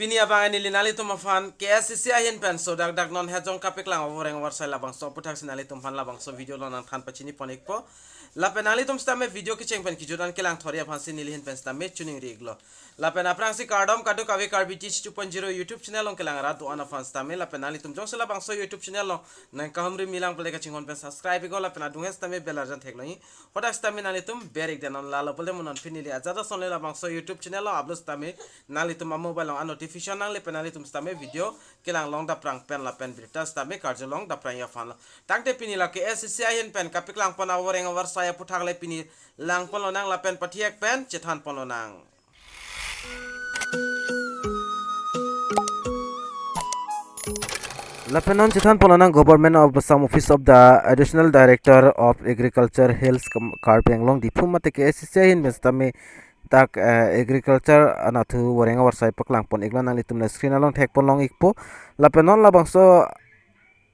Pini abang ani linali tum afan KAAC ahin pen so dak non hejong kapiklang overeng warsai labangso puthak sinali tum fan labangso video lo nan than pachini ponik po la penali tum stame video ki cheng pen ki judan kelang thori afan sinili hin pen stame tuning riglo la pen aprang si kardom kadu kavi karbi teach 2.0 youtube channel long kelang ra do an afan stame la penali tum jong sala bangso youtube channel lo nan kahamri milang pole ka chingon pen subscribe go la pen adung hes stame belarjan thekloi hodak stame nali tum berik denon la lo pole munon finili ajada sonle la bangso youtube channel lo upload stame nali tum mobile long notification nang le penali tum stame video kelang long da prang pen la pen brita stame karje long da prang ya fan tangte pini la ke SCC ahin pen kapiklang pon awreng awar saya puthak le pini lang pon lo nang la pen pathiek pen chethan pon lo nang Lapenon Chithan Polonang Government of Assam Office of the Additional Director of Agriculture Hills Karbi Anglong Dipuma take SCC in Mestame tak agriculture anathu warenga warsai paklang pon iglan ali tumna screen along thek pon long ikpo lapenon labangso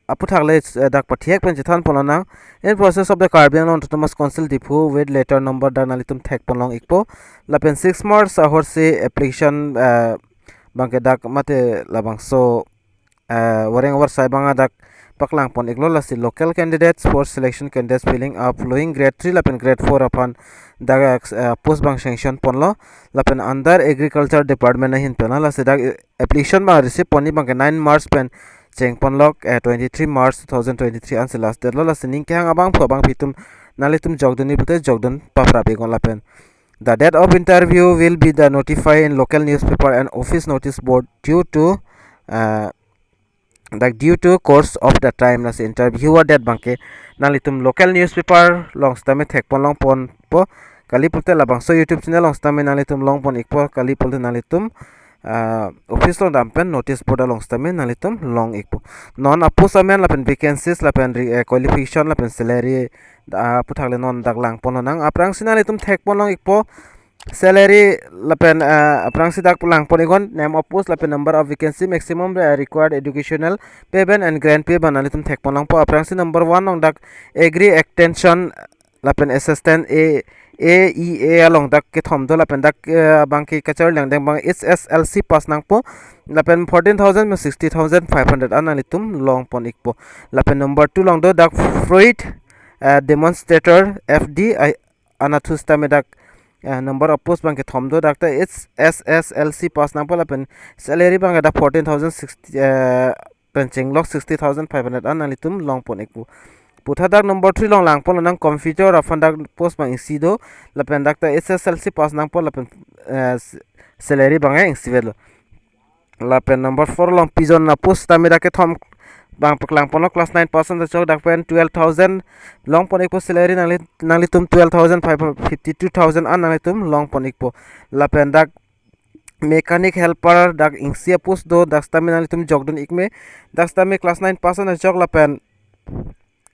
aputhak le dak pathiek pen Chithan Polonang in process of the Karbi Anglong Autonomous Council Dipu with letter number dan ali tum thek pon long ikpo lapen 6 March horse application bangke dak mate labangso wareng war sai banga dak paklang pon iglo lasi local candidates for selection candidates filling up flowing grade 3 lapen grade 4 upon dak post bang sanction ponlo lapen under agriculture department hin penal lasi dak application ma receive poni bang 9 March pen cheng ponlok 23 March 2023 ans last date lo lasi ning kyang abang pho bang pitum nalitum jogdoni bute jogdon paprap egon lapen the date of interview will be the notified in local newspaper and office notice board due to course of the time nas interviewer that bangke nalitum local newspaper long stame thekpon long pon po kali pulte labangso youtube channel long stame nalitum long pon ikpo kali pulte nalitum office long dampen notice board long stame nalitum long ikpo non apusamen lapen vacancies lapen qualification lapen salary puthakle non daklang pon nang aprang sinalitum thekpon long ikpo salary lapen aprang sidak pulang polygon name of post lapen number of vacancy maximum required educational payment and grant pay banalitum thek polang po aprang si number 1 long dak agree extension lapen assistant AEA along dak ke thom do lapen dak bangki kachar lang dang bang SSLC pass nang po lapen 14,000 60,500 analitum long pon ikpo lapen number 2 long do dak fruit demonstrator FD anathu stame dak number of post bank thom do dakta it's SSLC pass nang pola pen salary bank da 14,060 penching lok 60,500 analitum long pon ekpu putha dak number 3 long lang pon nang computer afan dak post bang sido la pen dakta SSLC pass nang pola pen salary bang sivel la pen number 4 long pigeon na post tami dak thom bang paklang pono class 9% chok dak pen 12,000 long pon ekpo salary nalitum 12,552,000 an nalitum long pon ekpo la pen dak mechanic helper dak ingsia post do dak stami nalitum jogdon ikme dak stami class 9% chok la pen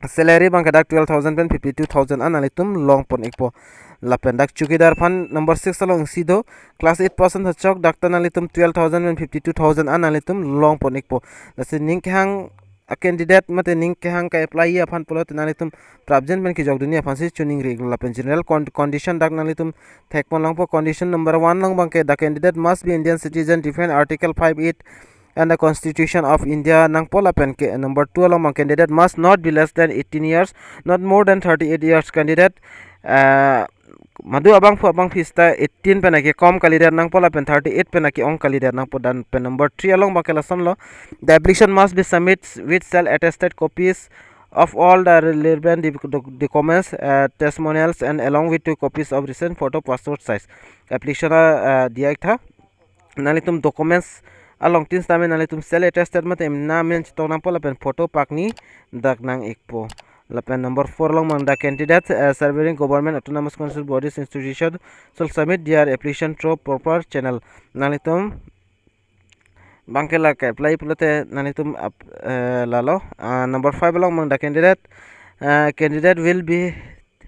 salary bang dak 12,000 pen 52,000 an nalitum long pon ekpo la pen dak chukidar fan number 6 along sido class 8% chok dak tanalitum 12,000 pen 52,000 an nalitum long pon ekpo lase ning hang a candidate mate ning ke hang ka apply ya phan polot nalitum prabjen ben ki jogduni aphan si tuning regular pen general condition dak nalitum thekpon lang po condition number 1 lang bangke the candidate must be Indian citizen define article 58 and the constitution of India nang pola pen ke number 2 lang bang candidate must not be less than 18 years not more than 38 years candidate madu abang pu abang pista 18 penaki kom kalider nang pola pen 38 penaki ong kalider nang podan pen number 3 along bakela sonlo the application must be submitted with self attested copies of all the relevant documents testimonials and along with 2 copies of recent photo passport size application diya tha nalitum documents along tin stame nalitum self attested mate na men chitong nang pola pen photo pakni dak nang ekpo lapen number 4 long mang the candidates serving government autonomous council bodies institution shall submit their application through proper channel nalitum bangkela ka apply pulote nalitum lalo number 5 long mang the candidate will be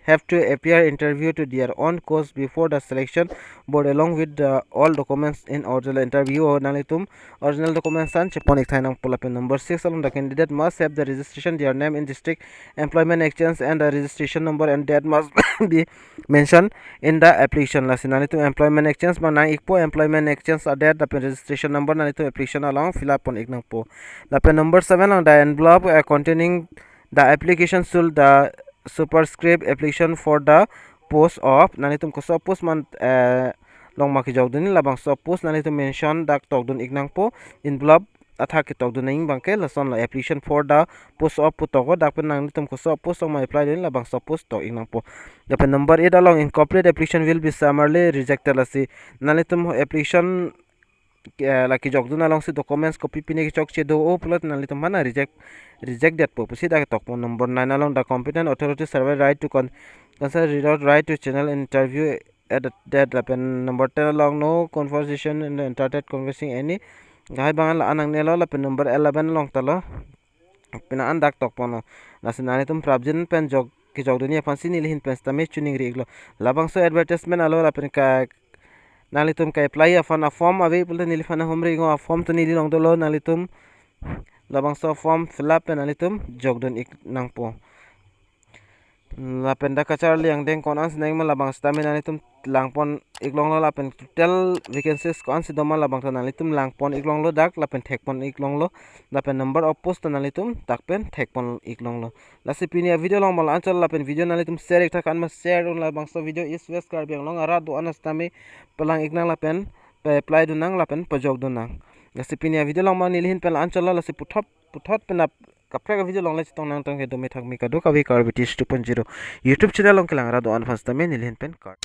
have to appear interview to their own course before the selection board along with all documents in original interview or nalitum original documents and chepon ikhainang polapen. Number 6 along the candidate must have the registration their name in district employment exchange and the registration number and that must be mentioned in the application lasi nalitum employment exchange ma nang ikpo employment exchange that the registration number nalitum application along fill up on iknang po. The number 7 on the envelope containing the application should the superscript application for the post of nanitum ko so post man long maki jog dun labang so post nanitum mention dak tok dun ignang po envelope athak ki tok dun ing bangke lason la application for the post of putogo dak pen nanitum ko so post ma apply dun labang so post tok ignang po. The number 8 along incomplete application will be summarily rejected lasi nanitum application laki jog dun along si documents copy pine ki chok che do o plot nanitum mana reject that purpose that talk number 9 along the competent authority survey right to consider without right to channel interview at that lapen. Number 10 along no conversation in the internet conversing any gai bangal anang nelo lapen. Number 11 along talo pina andak talk pono nasinani tum prabjin pen jog ki jog dunia fansi nilihin pen stame tuning riglo labangso advertisement alo lapen ka nalitum ka apply afan a form ave pulte nilifana homri go a form to nili long dolo nalitum labangso form fill up nalitum jogdon ik nangpo lapen da kachar liang deng kon ans neng labang stamina nalitum langpon iklong lo lapen total vacancies kon si doma labang nalitum langpon iklong lo dak lapen thekpon iklong lo lapen number of post nalitum takpen thekpon iklong lo lasi pinia video long mal anchal lapen video nalitum share ek thakan ma share labangso video is west Karbi Anglong ara do anastami pelang iknang lapen pe apply dunang lapen pajog dunang lasi pinia video long ma nilihin pel anchal lasi puthot penap kapra video long lesi tong nang tong he domi thak mi ka do ka vi Karbi 2.0 YouTube channel long kelang ra do an fasta me nilhin pen card